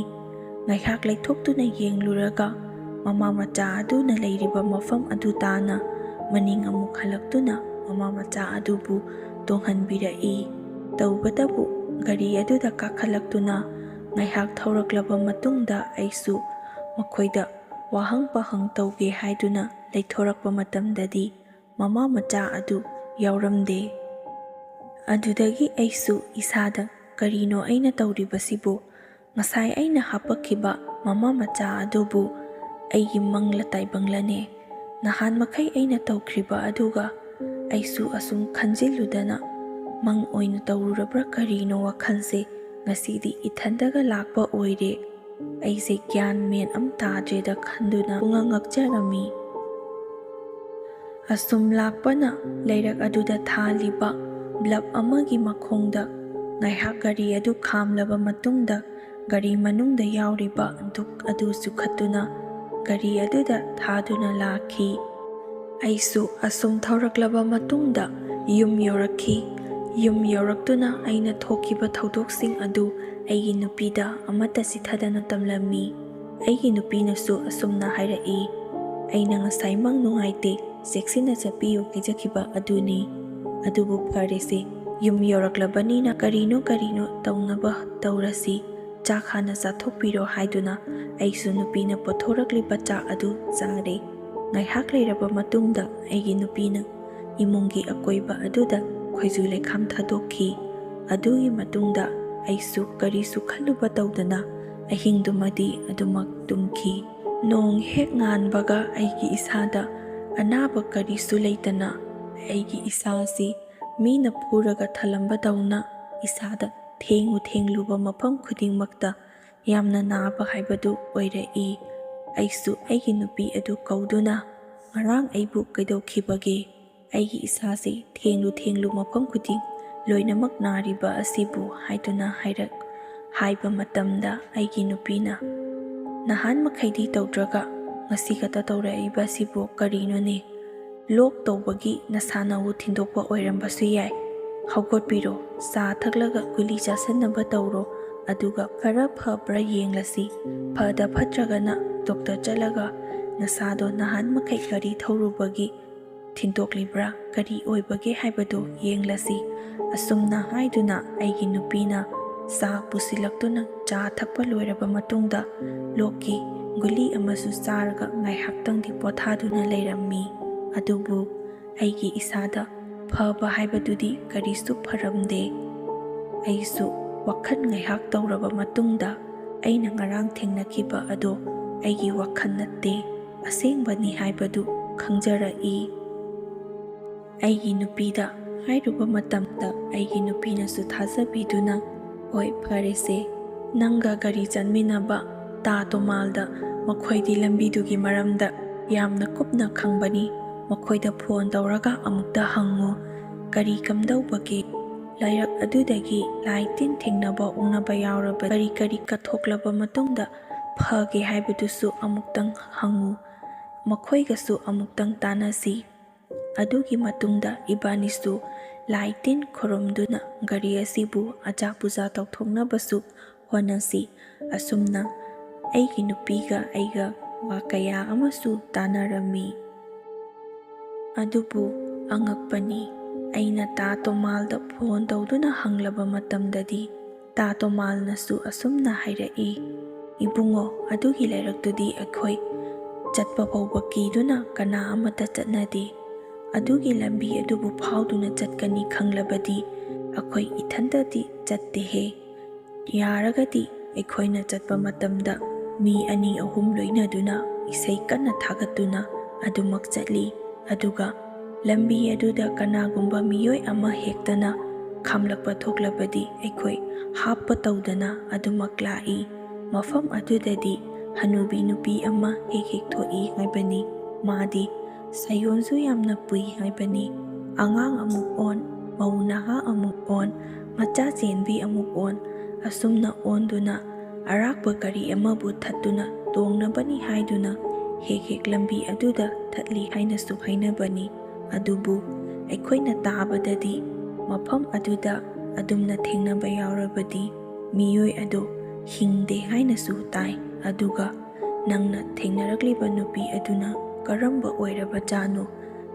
ꯉꯥꯏꯍꯥꯛ ꯂꯩꯊꯣꯛꯇꯨꯅ ꯌꯦꯡꯂꯨꯔꯒ ꯃꯃꯥ-ꯃꯆꯥ ꯑꯗꯨꯅ ꯂꯩꯔꯤꯕ ꯃꯐꯝ ꯑꯗꯨ ꯇꯥꯅ ꯃꯅꯤꯡ ꯑꯃꯨꯛ ꯍꯜꯂꯛꯇꯨꯅ ꯃꯃꯥ-ꯃꯆꯥ ꯑꯗꯨꯕꯨ ꯇꯣꯡꯍꯟꯕꯤꯔꯛꯏ꯫ ꯇꯧꯕꯇꯕꯨ ꯒꯥꯔꯤ ꯑꯗꯨꯗ ꯀꯥꯈꯠꯂꯛꯇꯨꯅ ꯉꯥꯏꯍꯥꯛ ꯊꯧꯔꯛꯂꯕ ꯃꯇꯨꯡꯗ ꯑꯩꯁꯨ ꯃꯈꯣꯏꯗ ꯋꯥꯍꯪ ꯄꯥꯍꯪ ꯇꯧꯒꯦ ꯍꯥꯏꯗꯨꯅ ꯂꯩꯊꯣꯔꯛꯄ ꯃꯇꯝꯗꯗꯤ ꯃꯃꯥ-ꯃꯆꯥ ꯑꯗꯨ ꯌꯥꯎꯔꯝꯗꯦ꯫ ꯑꯗꯨꯗꯒꯤ ꯑꯩꯁꯨ ꯏꯁꯥꯗ ꯀꯔꯤꯅꯣ ꯑꯩꯅ ꯇꯧꯔꯤꯕꯁꯤꯕꯨ? ꯉꯁꯥꯏ ꯑꯩꯅ ꯍꯥꯄꯛꯈꯤꯕ ꯃꯃꯥ-ꯃꯆꯥ ꯑꯗꯨꯕꯨ ꯑꯩꯒꯤ ꯃꯪꯂ ꯇꯥꯏꯕꯪꯂꯅꯦ? ꯅꯍꯥꯟꯃꯈꯩ ꯑꯩꯅ ꯇꯧꯈ꯭ꯔꯤꯕ ꯑꯗꯨꯒ ꯑꯩꯁꯨ ꯑꯁꯨꯝ ꯈꯟꯖꯤꯜꯂꯨꯗꯅ ꯃꯪ ꯑꯣꯏꯅ ꯇꯧꯔꯨꯔꯕ꯭ꯔꯥ ꯀꯔꯤꯅꯣ? ꯋꯥꯈꯜꯁꯦ ꯉꯁꯤꯗꯤ ꯏꯊꯟꯇꯒ ꯂꯥꯛꯄ ꯑꯣꯏꯔꯦ꯫ ꯑꯩꯁꯦ ꯒ꯭ꯌꯥꯟ ꯃꯦꯟ ꯑꯝ ꯇꯥꯗ꯭ꯔꯦꯗ ꯈꯟꯗꯨꯅ ꯄꯨꯡꯉꯛ ꯉꯛꯆꯔꯝꯃꯤ꯫ ꯑꯁꯨꯝ ꯂꯥꯛꯄꯅ ꯂꯩꯔꯛ ꯑꯗꯨꯗ ꯊꯥꯜꯂꯤꯕ ꯕꯜꯕ ꯑꯃꯒꯤ ꯃꯈꯣꯡꯗ ꯉꯥꯏꯍꯥꯛ ꯒꯥꯔꯤ ꯑꯗꯨ ꯈꯥꯝꯂꯕ ꯃꯇꯨꯡꯗ ꯒꯥꯔꯤ ꯃꯅꯨꯡꯗ ꯌꯥꯎꯔꯤꯕ ꯙꯨꯛ ꯑꯗꯨ ꯆꯨꯈꯠꯇꯨꯅ ꯒꯥꯔꯤ ꯑꯗꯨꯗ ꯊꯥꯗꯨꯅ ꯂꯥꯛꯈꯤ꯫ ꯑꯩꯁꯨ ꯑꯁꯨꯝ ꯊꯧꯔꯛꯂꯕ ꯃꯇꯨꯡꯗ ꯌꯨꯝ ꯌꯧꯔꯛꯈꯤ꯫ ꯌꯨꯝ ꯌꯧꯔꯛꯇꯨꯅ ꯑꯩꯅ ꯊꯣꯛꯈꯤꯕ ꯊꯧꯗꯣꯛꯁꯤꯡ ꯑꯗꯨ ꯑꯩꯒꯤ ꯅꯨꯄꯤꯗ ꯑꯃꯠꯇ ꯆꯤꯊꯗꯅ ꯇꯝꯂꯝꯃꯤ꯫ ꯑꯩꯒꯤ ꯅꯨꯄꯤꯅꯁꯨ ꯑꯁꯨꯝꯅ ꯍꯥꯏꯔꯛꯏ, "ꯑꯩꯅ ꯉꯁꯥꯏ ꯃꯪ ꯅꯨꯡꯉꯥꯏꯇꯦ, ꯆꯦꯛꯁꯤꯟꯅ ꯆꯠꯄꯤꯌꯨ ꯍꯥꯏꯖꯈꯤꯕ ꯑꯗꯨꯅꯤ꯫ ꯑꯗꯨꯕꯨ ꯐꯔꯦꯁꯦ, ꯌꯨꯝ ꯌꯧꯔꯛꯂꯕꯅꯤꯅ ꯀꯔꯤꯅꯣ ꯇꯧꯅꯕ ꯇꯧꯔꯁꯤ, ꯆꯥꯛ ꯍꯥꯟꯅ ꯆꯥꯊꯣꯛꯄꯤꯔꯣ" ꯍꯥꯏꯗꯨꯅ ꯑꯩꯁꯨ ꯅꯨꯄꯤꯅ ꯄꯨꯊꯣꯔꯛꯂꯤꯕ ꯆꯥꯛ ꯑꯗꯨ ꯆꯥꯔꯦ꯫ ꯉꯥꯏꯍꯥꯛ ꯂꯩꯔꯕ ꯃꯇꯨꯡꯗ ꯑꯩꯒꯤ ꯅꯨꯄꯤꯅ ꯏꯃꯨꯡꯒꯤ ꯑꯀꯣꯏꯕ ꯑꯗꯨꯗ ꯈꯣꯏꯖꯨ ꯂꯩꯈꯥꯝ ꯊꯥꯗꯣꯛꯈꯤ꯫ ꯑꯗꯨꯒꯤ ꯃꯇꯨꯡꯗ ꯑꯩꯁꯨ ꯀꯔꯤꯁꯨ ꯈꯜꯂꯨꯕ ꯇꯧꯗꯅ ꯑꯍꯤꯡꯗꯨꯃꯗꯤ ꯑꯗꯨꯃꯛ ꯇꯨꯝꯈꯤ꯫ ꯅꯣꯡ ꯍꯦꯛ ꯉꯥꯟꯕꯒ ꯑꯩꯒꯤ ꯏꯁꯥꯗ ꯑꯅꯥꯕ ꯀꯔꯤꯁꯨ ꯂꯩꯇꯅ ꯑꯩꯒꯤ ꯏꯁꯥꯁꯤ ꯃꯤꯅ ꯄꯨꯔꯒ ꯊꯜꯂꯝꯕꯗꯧꯅ ꯏꯁꯥꯗ ꯊꯦꯡꯂꯨꯕ ꯃꯐꯝ ꯈꯨꯗꯤꯡꯃꯛꯇ ꯌꯥꯝꯅ ꯅꯥꯕ ꯍꯥꯏꯕꯗꯨ ꯑꯣꯏꯔꯛꯏ꯫ ꯑꯩꯁꯨ ꯑꯩꯒꯤ ꯅꯨꯄꯤ ꯑꯗꯨ ꯀꯧꯗꯨꯅ, "ꯉꯔꯥꯡ ꯑꯩꯕꯨ ꯀꯩꯗꯧꯈꯤꯕꯒꯦ? ꯑꯩꯒꯤ ꯏꯁꯥꯁꯤ ꯊꯦꯡꯂꯨ ꯃꯐꯝ ꯈꯨꯗꯤꯡ ꯂꯣꯏꯅꯃꯛ ꯅꯥꯔꯤꯕ ꯑꯁꯤꯕꯨ" ꯍꯥꯏꯗꯨꯅ ꯍꯥꯏꯕ ꯃꯇꯝꯗ ꯑꯩꯒꯤ ꯅꯨꯄꯤꯅ, "ꯅꯍꯥꯟ ꯃꯈꯩꯗꯤ ꯇꯧꯗ꯭ꯔꯒ ꯉꯁꯤ ꯈꯛꯇ ꯇꯧꯔꯛꯏꯕ ꯑꯁꯤꯕꯨ ꯀꯔꯤꯅꯣꯅꯦ? ꯂꯣꯛ ꯇꯧꯕꯒꯤ ꯅꯁꯥꯅꯕꯨ ꯊꯤꯟꯗꯣꯛꯄ ꯑꯣꯏꯔꯝꯕꯁꯨ ꯌꯥꯏ꯫ ꯍꯧꯒꯠꯄꯤꯔꯣ, ꯆꯥ ꯊꯛꯂꯒ ꯒꯨꯂꯤ ꯆꯥꯁꯤꯟꯅꯕ ꯇꯧꯔꯣ, ꯑꯗꯨꯒ ꯈꯔ ꯐꯕ꯭ꯔꯥ ꯌꯦꯡꯂꯁꯤ꯫ ꯐꯠꯇ꯭ꯔꯒꯅ ꯗꯣꯛꯇꯔ ꯆꯠꯂꯒ ꯅꯁꯥꯗꯣ ꯅꯍꯥꯟ ꯃꯈꯩ ꯒꯥꯔꯤ ꯊꯧꯔꯨꯕꯒꯤ ꯊꯤꯟꯗꯣꯛꯂꯤꯕ꯭ꯔꯥ, ꯀꯔꯤ ꯑꯣꯏꯕꯒꯦ ꯍꯥꯏꯕꯗꯨ ꯌꯦꯡꯂꯁꯤ." ꯑꯁꯨꯝꯅ ꯍꯥꯏꯗꯨꯅ ꯑꯩꯒꯤ ꯅꯨꯄꯤꯅ ꯆꯥ ꯄꯨꯁꯤꯜꯂꯛꯇꯨꯅ ꯆꯥ ꯊꯛꯄ ꯂꯣꯏꯔꯕ ꯃꯇꯨꯡꯗ ꯂꯣꯛꯀꯤ ꯒꯨꯂꯤ ꯑꯃꯁꯨ ꯆꯥꯔꯒ ꯉꯥꯏꯍꯥꯛꯇꯪꯗꯤ ꯄꯣꯊꯥꯗꯨꯅ ꯂꯩꯔꯝꯃꯤ꯫ ꯑꯗꯨꯕꯨ ꯑꯩꯒꯤ ꯏꯁꯥꯗ ꯐꯕ ꯍꯥꯏꯕꯗꯨꯗꯤ ꯀꯔꯤꯁꯨ ꯐꯔꯝꯗꯦ꯫ ꯑꯩꯁꯨ ꯋꯥꯈꯜ ꯉꯥꯏꯍꯥꯛ ꯇꯧꯔꯕ ꯃꯇꯨꯡꯗ ꯑꯩꯅ ꯉꯔꯥꯡ ꯊꯦꯡꯅꯈꯤꯕ ꯑꯗꯣ ꯑꯩꯒꯤ ꯋꯥꯈꯜ ꯅꯠꯇꯦ, ꯑꯁꯦꯡꯕꯅꯤ ꯍꯥꯏꯕꯗꯨ ꯈꯪꯖꯔꯛꯏ꯫ ꯑꯩꯒꯤ ꯅꯨꯄꯤꯗ ꯍꯥꯏꯔꯨꯕ ꯃꯇꯝꯗ ꯑꯩꯒꯤ ꯅꯨꯄꯤꯅꯁꯨ ꯊꯥꯖꯕꯤꯗꯨꯅ, "ꯍꯣꯏ ꯐꯔꯦꯁꯦ, ꯅꯪꯒ ꯒꯥꯔꯤ ꯆꯠꯃꯤꯟꯅꯕ ꯇꯥ ꯇꯣꯃꯥꯜꯗ, ꯃꯈꯣꯏꯗꯤ ꯂꯝꯕꯤꯗꯨꯒꯤ ꯃꯔꯝꯗ ꯌꯥꯝꯅ ꯀꯨꯞꯅ ꯈꯪꯕꯅꯤ, ꯃꯈꯣꯏꯗ ꯐꯣꯟ ꯇꯧꯔꯒ ꯑꯃꯨꯛꯇ ꯍꯪꯉꯨ, ꯀꯔꯤ ꯀꯝꯗꯧꯕꯒꯦ? ꯂꯩꯔꯛ ꯑꯗꯨꯗꯒꯤ ꯂꯥꯏ ꯇꯤꯟ ꯊꯦꯡꯅꯕ ꯎꯅꯕ ꯌꯥꯎꯔꯕ ꯀꯔꯤ ꯀꯠꯊꯣꯛꯂꯕ ꯃꯇꯨꯡꯗ ꯐꯒꯦ ꯍꯥꯏꯕꯗꯨꯁꯨ ꯑꯃꯨꯛꯇꯪ ꯍꯪꯉꯨ, ꯃꯈꯣꯏꯒꯁꯨ ꯑꯃꯨꯛꯇꯪ ꯇꯥꯟꯅꯁꯤ꯫ ꯑꯗꯨꯒꯤ ꯃꯇꯨꯡꯗ ꯏꯕꯥꯅꯤꯁꯨ ꯂꯥꯏ ꯇꯤꯟ ꯈꯨꯔꯨꯝꯗꯨꯅ ꯒꯥꯔꯤ ꯑꯁꯤꯕꯨ ꯑꯖꯥ ꯄꯨꯖꯥ ꯇꯧꯊꯣꯛꯅꯕꯁꯨ ꯍꯣꯠꯅꯁꯤ." ꯑꯁꯨꯝꯅ ꯑꯩꯒꯤ ꯅꯨꯄꯤꯒ ꯑꯩꯒ ꯋꯥ ꯀꯌꯥ ꯑꯃꯁꯨ ꯇꯥꯟꯅꯔꯝꯃꯤ꯫ ꯑꯗꯨꯕꯨ ꯑꯉꯛꯄꯅꯤ, ꯑꯩꯅ ꯇꯥ ꯇꯣꯃꯥꯜꯗ ꯐꯣꯟ ꯇꯧꯗꯨꯅ ꯍꯪꯂꯕ ꯃꯇꯝꯗꯗꯤ ꯇꯥ ꯇꯣꯃꯥꯜꯅꯁꯨ ꯑꯁꯨꯝꯅ ꯍꯥꯏꯔꯛꯏ, "ꯏꯕꯨꯡꯉꯣ, ꯑꯗꯨꯒꯤ ꯂꯩꯔꯛꯇꯨꯗꯤ ꯑꯩꯈꯣꯏ ꯆꯠꯄ ꯐꯥꯎꯕ ꯀꯤꯗꯨꯅ ꯀꯅꯥ ꯑꯃꯠꯇ ꯆꯠꯅꯗꯦ꯫ ꯑꯗꯨꯒꯤ ꯂꯝꯕꯤ ꯑꯗꯨꯕꯨ ꯐꯥꯎꯗꯨꯅ ꯆꯠꯀꯅꯤ ꯈꯪꯂꯕꯗꯤ ꯑꯩꯈꯣꯏ ꯏꯊꯟꯇꯗꯤ ꯆꯠꯇꯦꯍꯦ꯫ ꯌꯥꯔꯒꯗꯤ ꯑꯩꯈꯣꯏꯅ ꯆꯠꯄ ꯃꯇꯝꯗ ꯃꯤ 2-3 ꯂꯣꯏꯅꯗꯨꯅ ꯏꯁꯩ ꯀꯟꯅ ꯊꯥꯒꯠꯇꯨꯅ ꯑꯗꯨꯃꯛ ꯆꯠꯂꯤ꯫ ꯑꯗꯨꯒ ꯂꯝꯕꯤ ꯑꯗꯨꯗ ꯀꯅꯥꯒꯨꯝꯕ ꯃꯤꯑꯣꯏ ꯑꯃ ꯍꯦꯛꯇꯅ ꯈꯥꯝꯂꯛꯄ ꯊꯣꯛꯂꯕꯗꯤ ꯑꯩꯈꯣꯏ ꯍꯥꯞꯄ ꯇꯧꯗꯅ ꯑꯗꯨꯃꯛ ꯂꯥꯛꯏ꯫ ꯃꯐꯝ ꯑꯗꯨꯗꯗꯤ ꯍꯅꯨꯕꯤ ꯅꯨꯄꯤ ꯑꯃ ꯍꯦꯛ ꯊꯣꯛꯏ ꯍꯥꯏꯕꯅꯤ꯫ ꯃꯥꯗꯤ ꯁꯥꯌꯣꯟꯁꯨ ꯌꯥꯝꯅ ꯄꯨꯏ ꯍꯥꯏꯕꯅꯤ꯫ ꯑꯉꯥꯡ ꯑꯃꯨꯛ ꯑꯣꯟ, ꯃꯧ ꯅꯍꯥ ꯑꯃꯨꯛ ꯑꯣꯟ, ꯃꯆꯥ ꯆꯦꯟꯕꯤ ꯑꯃꯨꯛ ꯑꯣꯟ, ꯑꯁꯨꯝꯅ ꯑꯣꯟꯗꯨꯅ ꯑꯔꯥꯛꯄ ꯒꯥꯔꯤ ꯑꯃꯕꯨ ꯊꯠꯇꯨꯅ ꯇꯣꯡꯅꯕꯅꯤ ꯍꯥꯏꯗꯨꯅ ꯍꯦꯛ ꯂꯝꯕꯤ ꯑꯗꯨꯗ ꯊꯠꯂꯤ ꯍꯥꯏꯅꯁꯨ ꯍꯥꯏꯅꯕꯅꯤ꯫ ꯑꯗꯨꯕꯨ ꯑꯩꯈꯣꯏꯅ ꯇꯥꯕꯗꯗꯤ ꯃꯐꯝ ꯑꯗꯨꯗ ꯑꯗꯨꯝꯅ ꯊꯦꯡꯅꯕ ꯌꯥꯎꯔꯕꯗꯤ ꯃꯤꯑꯣꯏ ꯑꯗꯣ ꯍꯤꯡꯗꯦ ꯍꯥꯏꯅꯁꯨ ꯇꯥꯏ꯫ ꯑꯗꯨꯒ ꯅꯪꯅ ꯊꯦꯡꯅꯔꯛꯂꯤꯕ ꯅꯨꯄꯤ ꯑꯗꯨꯅ ꯀꯔꯝꯕ ꯑꯣꯏꯔꯕꯖꯥꯠꯅꯣ?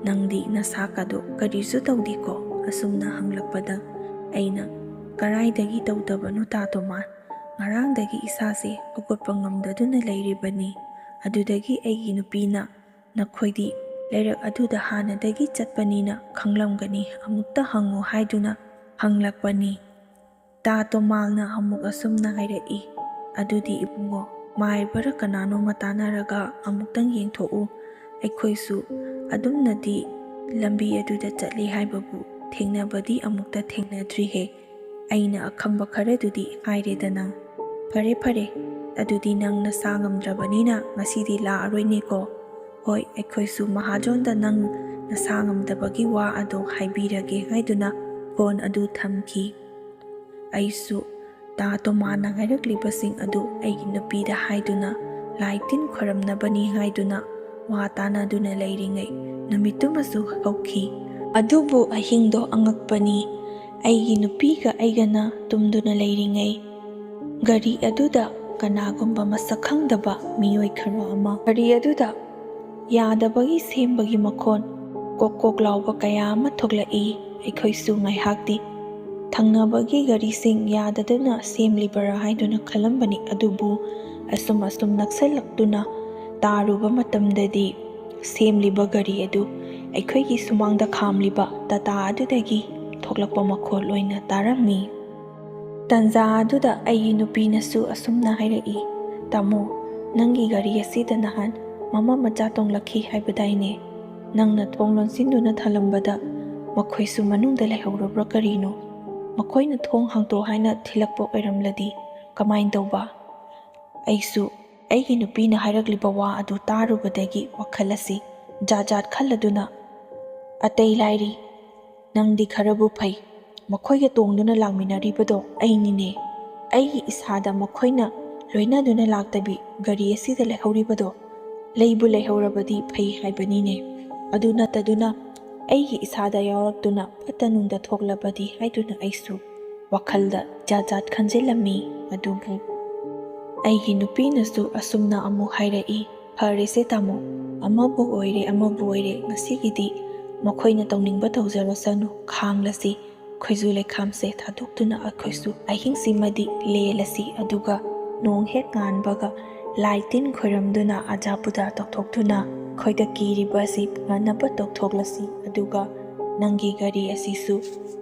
ꯅꯪꯗꯤ ꯅꯁꯥꯀꯗꯣ ꯀꯔꯤꯁꯨ ꯇꯧꯗꯦꯀꯣ?" ꯑꯁꯨꯝꯅ ꯍꯪꯂꯛꯄꯗ ꯑꯩꯅ, "ꯀꯔꯥꯏꯗꯒꯤ ꯇꯧꯗꯕꯅꯣ ꯇꯥ ꯇꯣꯃꯥꯜ? ꯉꯔꯥꯡꯗꯒꯤ ꯏꯁꯥꯁꯦ ꯍꯧꯒꯠꯄ ꯉꯝꯗꯗꯨꯅ ꯂꯩꯔꯤꯕꯅꯤ." ꯑꯗꯨꯗꯒꯤ ꯑꯩꯒꯤ ꯅꯨꯄꯤꯅ, "ꯅꯈꯣꯏꯗꯤ ꯂꯩꯔꯛ ꯑꯗꯨꯗ ꯍꯥꯟꯅꯗꯒꯤ ꯆꯠꯄꯅꯤꯅ ꯈꯪꯂꯝꯒꯅꯤ, ꯑꯃꯨꯛꯇ ꯍꯪꯉꯨ" ꯍꯥꯏꯗꯨꯅ ꯍꯪꯂꯛꯄꯅꯤ꯫ ꯇꯥ ꯇꯣꯃꯥꯜꯅ ꯑꯃꯨꯛ ꯑꯁꯨꯝꯅ ꯍꯥꯏꯔꯛꯏ, "ꯑꯗꯨꯗꯤ ꯏꯕꯨꯡꯉꯣ, ꯃꯥꯏꯕꯔ ꯀꯅꯥꯅꯣꯃ ꯇꯥꯟꯅꯔꯒ ꯑꯃꯨꯛꯇꯪ ꯌꯦꯡꯊꯣꯛꯎ꯫ ꯑꯩꯈꯣꯏꯁꯨ ꯑꯗꯨꯝꯅꯗꯤ ꯂꯝꯕꯤ ꯑꯗꯨꯗ ꯆꯠꯂꯤ ꯍꯥꯏꯕꯕꯨ ꯊꯦꯡꯅꯕꯗꯤ ꯑꯃꯨꯛꯇ ꯊꯦꯡꯅꯗ꯭ꯔꯤꯍꯦ." ꯑꯩꯅ ꯑꯈꯪꯕ ꯈꯔꯗꯨꯗꯤ ꯍꯥꯏꯔꯦꯗꯅ꯫ "ꯐꯔꯦ, ꯑꯗꯨꯗꯤ ꯅꯪ ꯅꯁꯥ ꯉꯝꯗ꯭ꯔꯕꯅꯤꯅ ꯉꯁꯤꯗꯤ ꯂꯥꯛꯑꯔꯣꯏꯅꯦꯀꯣ? ꯍꯣꯏ, ꯑꯩꯈꯣꯏꯁꯨ ꯃꯍꯥꯖꯣꯟꯗ ꯅꯪ ꯅꯁꯥ ꯉꯝꯗꯕꯒꯤ ꯋꯥ ꯑꯗꯣ ꯍꯥꯏꯕꯤꯔꯒꯦ" ꯍꯥꯏꯗꯨꯅ ꯐꯣꯟ ꯑꯗꯨ ꯊꯝꯈꯤ꯫ ꯑꯩꯁꯨ ꯇꯥ ꯇꯣꯃꯥꯜꯅ ꯍꯥꯏꯔꯛꯂꯤꯕꯁꯤꯡ ꯑꯗꯨ ꯑꯩꯒꯤ ꯅꯨꯄꯤꯗ ꯍꯥꯏꯗꯨꯅ ꯂꯥꯏ ꯇꯤꯟ ꯈꯣꯏꯔꯝꯅꯕꯅꯤ ꯍꯥꯏꯗꯨꯅ ꯋꯥ ꯇꯥꯟꯅꯗꯨꯅ ꯂꯩꯔꯤꯉꯩ ꯅꯨꯃꯤꯠꯇꯨꯃꯁꯨ ꯍꯧꯈꯤ꯫ ꯑꯗꯨꯕꯨ ꯑꯍꯤꯡꯗꯣ ꯑꯉꯛꯄꯅꯤ, ꯑꯩꯒꯤ ꯅꯨꯄꯤꯒ ꯑꯩꯒꯅ ꯇꯨꯝꯗꯨꯅ ꯂꯩꯔꯤꯉꯩ ꯒꯥꯔꯤ ꯑꯗꯨꯗ ꯀꯅꯥꯒꯨꯝꯕ ꯃꯁꯛ ꯈꯪꯗꯕ ꯃꯤꯑꯣꯏ ꯈꯔ ꯑꯃ ꯒꯥꯔꯤ ꯑꯗꯨꯗ ꯌꯥꯗꯕꯒꯤ ꯁꯦꯝꯕꯒꯤ ꯃꯈꯣꯟ ꯀꯣꯛ ꯀꯣꯛ ꯂꯥꯎꯕ ꯀꯌꯥ ꯑꯃ ꯊꯣꯛꯂꯛꯏ꯫ ꯑꯩꯈꯣꯏꯁꯨ ꯉꯥꯏꯍꯥꯛꯇꯤ ꯊꯪꯅꯕꯒꯤ ꯒꯥꯔꯤꯁꯤꯡ ꯌꯥꯗꯗꯨꯅ ꯁꯦꯝꯂꯤꯕꯔꯥ ꯍꯥꯏꯗꯨꯅ ꯈꯜꯂꯝꯕꯅꯤ, ꯑꯗꯨꯕꯨ ꯑꯁꯨꯝ ꯅꯛꯁꯜꯂꯛꯇꯨꯅ ꯇꯥꯔꯨꯕ ꯃꯇꯝꯗꯗꯤ ꯁꯦꯝꯂꯤꯕ ꯒꯥꯔꯤ ꯑꯗꯨ ꯑꯩꯈꯣꯏꯒꯤ ꯁꯨꯃꯥꯡꯗ ꯈꯥꯝꯂꯤꯕ ꯇꯥꯇꯥ ꯑꯗꯨꯗꯒꯤ ꯊꯣꯛꯂꯛꯄ ꯃꯈꯣꯜ ꯑꯣꯏꯅ ꯇꯥꯔꯝꯃꯤ꯫ ꯇꯟꯖꯥ ꯑꯗꯨꯗ ꯑꯩꯒꯤ ꯅꯨꯄꯤꯅꯁꯨ ꯑꯁꯨꯝꯅ ꯍꯥꯏꯔꯛꯏ, "ꯇꯥꯃꯣ, ꯅꯪꯒꯤ ꯒꯥꯔꯤ ꯑꯁꯤꯗ ꯅꯍꯥꯟ ꯃꯃꯥ-ꯃꯆꯥ ꯇꯣꯡꯂꯛꯈꯤ ꯍꯥꯏꯕꯗꯥꯏꯅꯦ? ꯅꯪꯅ ꯊꯣꯡ ꯂꯣꯟꯁꯤꯟꯗꯨꯅ ꯊꯜꯂꯝꯕꯗ ꯃꯈꯣꯏꯁꯨ ꯃꯅꯨꯡꯗ ꯂꯩꯍꯧꯔꯕ꯭ꯔꯥ ꯀꯔꯤꯅꯣ? ꯃꯈꯣꯏꯅ ꯊꯣꯡ ꯍꯥꯡꯇꯣꯛ ꯍꯥꯏꯅ ꯊꯤꯜꯂꯛꯄ ꯑꯣꯏꯔꯝꯂꯗꯤ ꯀꯃꯥꯏꯅ ꯇꯧꯕ?" ꯑꯩꯁꯨ ꯑꯩꯒꯤ ꯅꯨꯄꯤꯅ ꯍꯥꯏꯔꯛꯂꯤꯕ ꯋꯥ ꯑꯗꯨ ꯇꯥꯔꯨꯕꯗꯒꯤ ꯋꯥꯈꯜ ꯑꯁꯤ ꯖꯥꯠ ꯈꯜꯂꯗꯨꯅ, "ꯑꯇꯩ ꯂꯥꯏꯔꯤ, ꯅꯪꯗꯤ ꯈꯔꯕꯨ ꯐꯩ꯫ ꯃꯈꯣꯏꯒ ꯇꯣꯡꯗꯨꯅ ꯂꯥꯛꯃꯤꯟꯅꯔꯤꯕꯗꯣ ꯑꯩꯅꯤꯅꯦ꯫ ꯑꯩꯒꯤ ꯏꯁꯥꯗ ꯃꯈꯣꯏꯅ ꯂꯣꯏꯅꯗꯨꯅ ꯂꯥꯛꯇꯕꯤ ꯒꯥꯔꯤ ꯑꯁꯤꯗ ꯂꯩꯍꯧꯔꯤꯕꯗꯣ ꯂꯩꯕꯨ ꯂꯩꯍꯧꯔꯕꯗꯤ ꯐꯩ ꯍꯥꯏꯕꯅꯤꯅꯦ꯫ ꯑꯗꯨ ꯅꯠꯇꯗꯨꯅ ꯑꯩꯒꯤ ꯏꯁꯥꯗ ꯌꯥꯎꯔꯛꯇꯨꯅ ꯐꯠꯇ ꯅꯨꯡꯗ ꯊꯣꯛꯂꯕꯗꯤ ꯍꯥꯏꯗꯨꯅ ꯑꯩꯁꯨ ꯋꯥꯈꯜꯗ ꯖꯥꯠ ꯈꯟꯖꯤꯜꯂꯝꯃꯤ꯫ ꯑꯗꯨꯕꯨ ꯑꯩꯒꯤ ꯅꯨꯄꯤꯅꯁꯨ ꯑꯁꯨꯝꯅ ꯑꯃꯨꯛ ꯍꯥꯏꯔꯛꯏ, "ꯐꯔꯦꯁꯦ ꯇꯥꯃꯣ, ꯑꯃꯕꯨ ꯑꯣꯏꯔꯦ ꯑꯃꯕꯨ ꯑꯣꯏꯔꯦ, ꯉꯁꯤꯒꯤꯗꯤ ꯃꯈꯣꯏꯅ ꯇꯧꯅꯤꯡꯕ ꯇꯧꯖꯔꯁꯅꯨ, ꯈꯥꯡꯂꯁꯤ꯫ ꯈꯣꯏꯖꯨ ꯂꯩꯈꯥꯝꯁꯦ ꯊꯥꯗꯣꯛꯇꯨꯅ ꯑꯩꯈꯣꯏꯁꯨ ꯑꯍꯤꯡꯁꯤꯃꯗꯤ ꯂꯦꯜꯂꯁꯤ, ꯑꯗꯨꯒ ꯅꯣꯡ ꯍꯦꯛ ꯉꯥꯟꯕꯒ ꯂꯥꯏ ꯇꯤꯟ ꯈꯣꯏꯔꯝꯗꯨꯅ ꯑꯖꯥ ꯄꯨꯖꯥ ꯇꯧꯊꯣꯛꯇꯨꯅ ꯑꯩꯈꯣꯏꯗ ꯀꯤꯔꯤꯕ ꯑꯁꯤ ꯐꯅꯕ ꯇꯧꯊꯣꯛꯂꯁꯤ꯫ ꯑꯗꯨꯒ ꯅꯪꯒꯤ ꯒꯥꯔꯤ ꯑꯁꯤꯁꯨ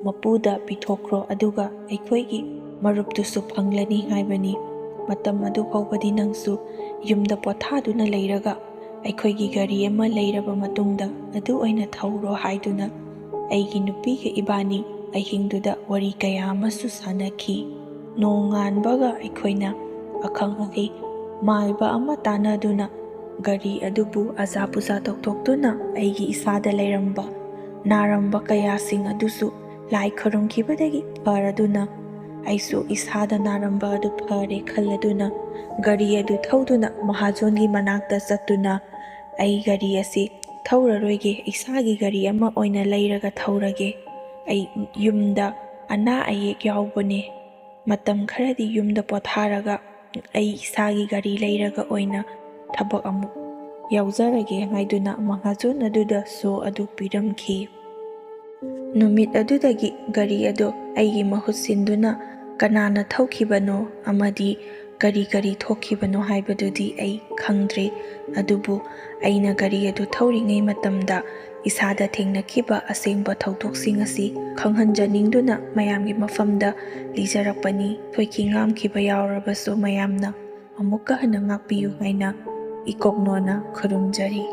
ꯃꯄꯨꯗ ꯄꯤꯊꯣꯛꯈ꯭ꯔꯣ, ꯑꯗꯨꯒ ꯑꯩꯈꯣꯏꯒꯤ ꯃꯔꯨꯞꯇꯨꯁꯨ ꯐꯪꯂꯅꯤ ꯍꯥꯏꯕꯅꯤ꯫ ꯃꯇꯝ ꯑꯗꯨ ꯐꯥꯎꯕꯗꯤ ꯅꯪꯁꯨ ꯌꯨꯝꯗ ꯄꯣꯊꯥꯗꯨꯅ ꯂꯩꯔꯒ ꯑꯩꯈꯣꯏꯒꯤ ꯒꯥꯔꯤ ꯑꯃ ꯂꯩꯔꯕ ꯃꯇꯨꯡꯗ ꯑꯗꯨ ꯑꯣꯏꯅ ꯊꯧꯔꯣ" ꯍꯥꯏꯗꯨꯅ ꯑꯩꯒꯤ ꯅꯨꯄꯤꯒ ꯏꯕꯥꯅꯤ ꯑꯍꯤꯡꯗꯨꯗ ꯋꯥꯔꯤ ꯀꯌꯥ ꯑꯃꯁꯨ ꯁꯥꯟꯅꯈꯤ꯫ ꯅꯣꯡ ꯉꯥꯟꯕꯒ ꯑꯩꯈꯣꯏꯅ ꯑꯈꯪ ꯑꯍꯩ ꯃꯥꯏꯕ ꯑꯃ ꯇꯥꯟꯅꯗꯨꯅ ꯒꯥꯔꯤ ꯑꯗꯨꯕꯨ ꯑꯖꯥ ꯄꯨꯖꯥ ꯇꯧꯊꯣꯛꯇꯨꯅ ꯑꯩꯒꯤ ꯏꯁꯥꯗ ꯂꯩꯔꯝꯕ ꯅꯥꯔꯝꯕ ꯀꯌꯥꯁꯤꯡ ꯑꯗꯨꯁꯨ ꯂꯥꯏ ꯈꯨꯔꯨꯝꯈꯤꯕꯗꯒꯤ ꯐꯔꯗꯨꯅ ꯑꯩꯁꯨ ꯏꯁꯥꯗ ꯅꯥꯔꯝꯕ ꯑꯗꯨ ꯐꯔꯦ ꯈꯜꯂꯗꯨꯅ ꯒꯥꯔꯤ ꯑꯗꯨ ꯊꯧꯗꯨꯅ ꯃꯍꯥꯖꯣꯟꯒꯤ ꯃꯅꯥꯛꯇ ꯆꯠꯇꯨꯅ, "ꯑꯩ ꯒꯥꯔꯤ ꯑꯁꯤ ꯊꯧꯔꯔꯣꯏꯒꯦ, ꯏꯁꯥꯒꯤ ꯒꯥꯔꯤ ꯑꯃ ꯑꯣꯏꯅ ꯂꯩꯔꯒ ꯊꯧꯔꯒꯦ꯫ ꯑꯩ ꯌꯨꯝꯗ ꯑꯅꯥ ꯑꯌꯦꯛ ꯌꯥꯎꯕꯅꯦ, ꯃꯇꯝ ꯈꯔꯗꯤ ꯌꯨꯝꯗ ꯄꯣꯊꯥꯔꯒ ꯑꯩ ꯏꯁꯥꯒꯤ ꯒꯥꯔꯤ ꯂꯩꯔꯒ ꯑꯣꯏꯅ ꯊꯕꯛ ꯑꯃꯨꯛ ꯌꯥꯎꯖꯔꯒꯦ" ꯍꯥꯏꯗꯨꯅ ꯃꯍꯥꯖꯣꯟ ꯑꯗꯨꯗ ꯁꯣ ꯑꯗꯨ ꯄꯤꯔꯝꯈꯤ꯫ ꯅꯨꯃꯤꯠ ꯑꯗꯨꯗꯒꯤ ꯒꯥꯔꯤ ꯑꯗꯨ ꯑꯩꯒꯤ ꯃꯍꯨꯠ ꯁꯤꯟꯗꯨꯅ ꯀꯅꯥꯅ ꯊꯧꯈꯤꯕꯅꯣ ꯑꯃꯗꯤ ꯀꯔꯤ ꯊꯣꯛꯈꯤꯕꯅꯣ ꯍꯥꯏꯕꯗꯨꯗꯤ ꯑꯩ ꯈꯪꯗ꯭ꯔꯦ, ꯑꯗꯨꯕꯨ ꯑꯩꯅ ꯒꯥꯔꯤ ꯑꯗꯨ ꯊꯧꯔꯤꯉꯩ ꯃꯇꯝꯗ ꯏꯁꯥꯗ ꯊꯦꯡꯅꯈꯤꯕ ꯑꯁꯦꯡꯕ ꯊꯧꯗꯣꯛꯁꯤꯡ ꯑꯁꯤ ꯈꯪꯍꯟꯖꯅꯤꯡꯗꯨꯅ ꯃꯌꯥꯝꯒꯤ ꯃꯐꯝꯗ ꯂꯤꯖꯔꯛꯄꯅꯤ꯫ ꯊꯣꯏꯈꯤ ꯉꯥꯝꯈꯤꯕ ꯌꯥꯎꯔꯕꯁꯨ ꯃꯌꯥꯝꯅ ꯑꯃꯨꯛꯀ ꯍꯟꯅ ꯉꯥꯛꯄꯤꯌꯨ ꯍꯥꯏꯅ ꯏꯀꯣꯛꯅꯣꯅ ꯈꯨꯔꯨꯝꯖꯔꯤ꯫